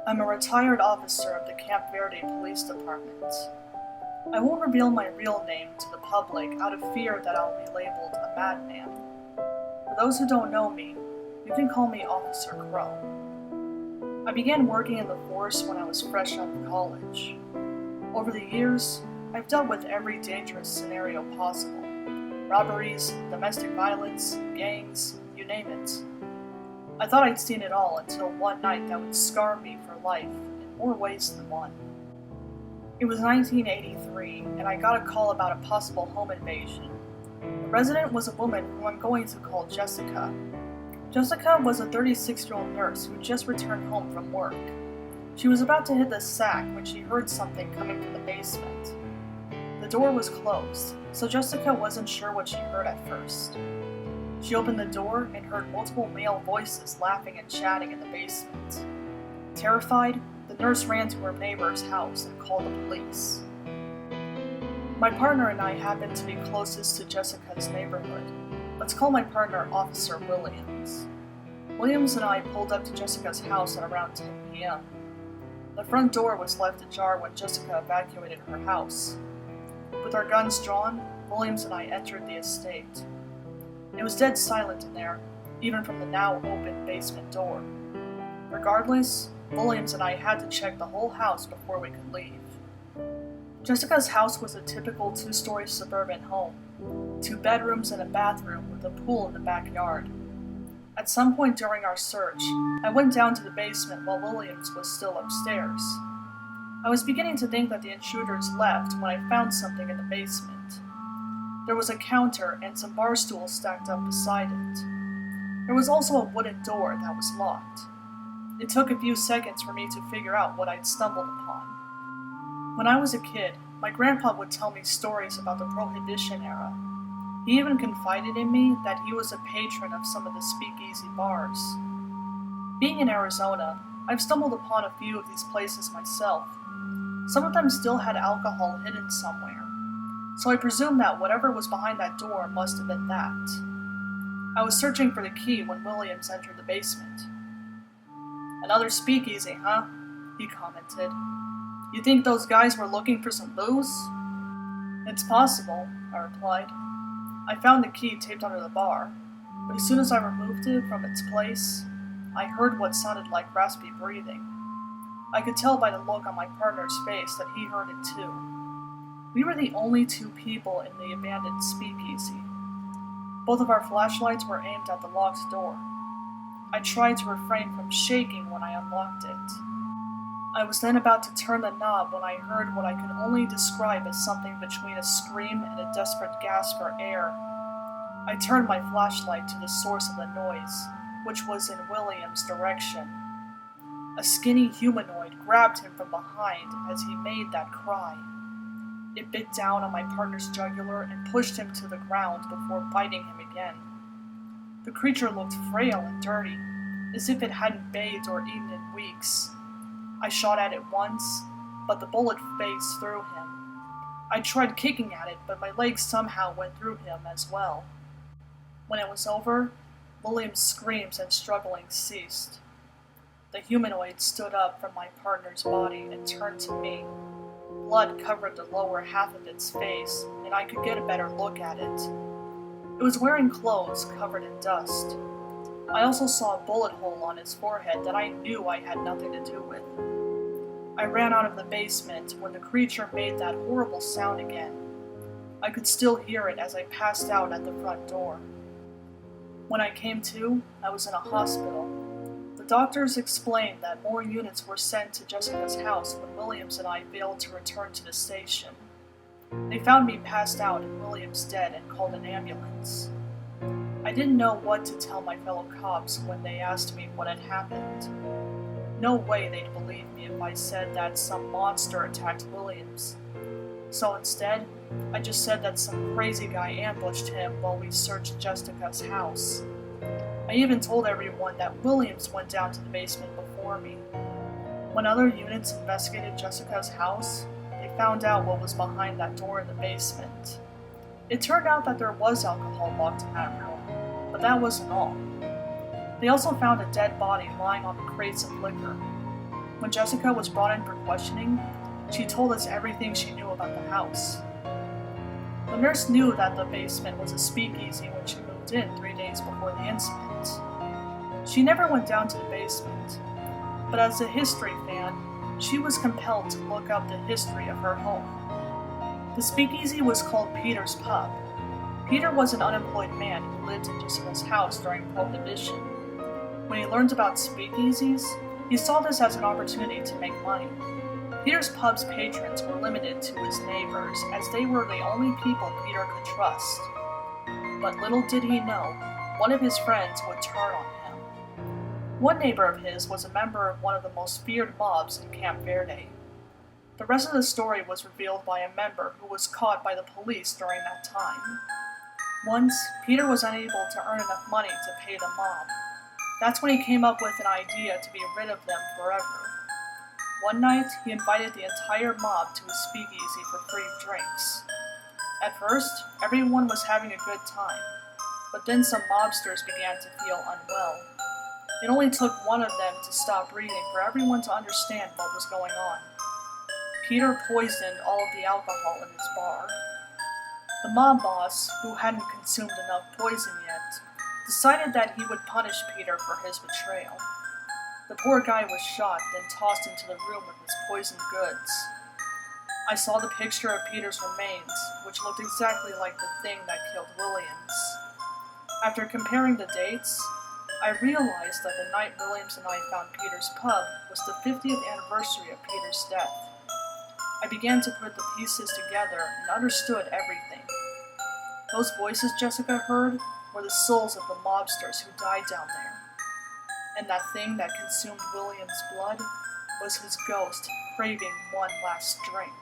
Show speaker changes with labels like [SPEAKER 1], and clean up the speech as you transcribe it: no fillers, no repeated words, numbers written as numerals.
[SPEAKER 1] I'm a retired officer of the Camp Verde Police Department. I won't reveal my real name to the public out of fear that I'll be labeled a madman. For those who don't know me, you can call me Officer Crow. I began working in the force when I was fresh out of college. Over the years, I've dealt with every dangerous scenario possible. Robberies, domestic violence, gangs, you name it. I thought I'd seen it all until one night that would scar me for life in more ways than one. It was 1983, and I got a call about a possible home invasion. The resident was a woman who I'm going to call Jessica. Jessica was a 36-year-old nurse who just returned home from work. She was about to hit the sack when she heard something coming from the basement. The door was closed, so Jessica wasn't sure what she heard at first. She opened the door and heard multiple male voices laughing and chatting in the basement. Terrified, the nurse ran to her neighbor's house and called the police. My partner and I happened to be closest to Jessica's neighborhood. Let's call my partner Officer Williams. Williams and I pulled up to Jessica's house at around 10 p.m. The front door was left ajar when Jessica evacuated her house. With our guns drawn, Williams and I entered the estate. It was dead silent in there, even from the now open basement door. Regardless, Williams and I had to check the whole house before we could leave. Jessica's house was a typical two-story suburban home, 2 bedrooms and a bathroom with a pool in the backyard. At some point during our search, I went down to the basement while Williams was still upstairs. I was beginning to think that the intruders left when I found something in the basement. There was a counter and some bar stools stacked up beside it. There was also a wooden door that was locked. It took a few seconds for me to figure out what I'd stumbled upon. When I was a kid, my grandpa would tell me stories about the Prohibition era. He even confided in me that he was a patron of some of the Speakeasy bars. Being in Arizona, I've stumbled upon a few of these places myself. Some of them still had alcohol hidden somewhere, so I presume that whatever was behind that door must have been that. I was searching for the key when Williams entered the basement. "Another speakeasy, huh?" he commented. "You think those guys were looking for some booze?" "It's possible," I replied. I found the key taped under the bar, but as soon as I removed it from its place, I heard what sounded like raspy breathing. I could tell by the look on my partner's face that he heard it too. We were the only 2 people in the abandoned speakeasy. Both of our flashlights were aimed at the locked door. I tried to refrain from shaking when I unlocked it. I was then about to turn the knob when I heard what I could only describe as something between a scream and a desperate gasp for air. I turned my flashlight to the source of the noise, which was in William's direction. A skinny humanoid grabbed him from behind as he made that cry. It bit down on my partner's jugular and pushed him to the ground before biting him again. The creature looked frail and dirty, as if it hadn't bathed or eaten in weeks. I shot at it once, but the bullet phased through him. I tried kicking at it, but my legs somehow went through him as well. When it was over, William's screams and struggling ceased. The humanoid stood up from my partner's body and turned to me. Blood covered the lower half of its face, and I could get a better look at it. It was wearing clothes covered in dust. I also saw a bullet hole on its forehead that I knew I had nothing to do with. I ran out of the basement when the creature made that horrible sound again. I could still hear it as I passed out at the front door. When I came to, I was in a hospital. The doctors explained that more units were sent to Jessica's house when Williams and I failed to return to the station. They found me passed out and Williams dead and called an ambulance. I didn't know what to tell my fellow cops when they asked me what had happened. No way they'd believe me if I said that some monster attacked Williams. So instead, I just said that some crazy guy ambushed him while we searched Jessica's house. I even told everyone that Williams went down to the basement before me. When other units investigated Jessica's house, they found out what was behind that door in the basement. It turned out that there was alcohol locked in that room, but that wasn't all. They also found a dead body lying on the crates of liquor. When Jessica was brought in for questioning, she told us everything she knew about the house. The nurse knew that the basement was a speakeasy when she moved in 3 days before the incident. She never went down to the basement, but as a history fan, she was compelled to look up the history of her home. The speakeasy was called Peter's Pub. Peter was an unemployed man who lived in Jessica's house during Prohibition. When he learned about speakeasies, he saw this as an opportunity to make money. Peter's Pub's patrons were limited to his neighbors, as they were the only people Peter could trust. But little did he know, one of his friends would turn on him. One neighbor of his was a member of one of the most feared mobs in Camp Verde. The rest of the story was revealed by a member who was caught by the police during that time. Once, Peter was unable to earn enough money to pay the mob. That's when he came up with an idea to be rid of them forever. One night, he invited the entire mob to his speakeasy for free drinks. At first, everyone was having a good time, but then some mobsters began to feel unwell. It only took one of them to stop breathing for everyone to understand what was going on. Peter poisoned all of the alcohol in his bar. The mob boss, who hadn't consumed enough poison yet, decided that he would punish Peter for his betrayal. The poor guy was shot, then tossed into the room with his poisoned goods. I saw the picture of Peter's remains, which looked exactly like the thing that killed Williams. After comparing the dates, I realized that the night Williams and I found Peter's Pub was the 50th anniversary of Peter's death. I began to put the pieces together and understood everything. Those voices Jessica heard were the souls of the mobsters who died down there. And that thing that consumed William's blood was his ghost craving one last drink.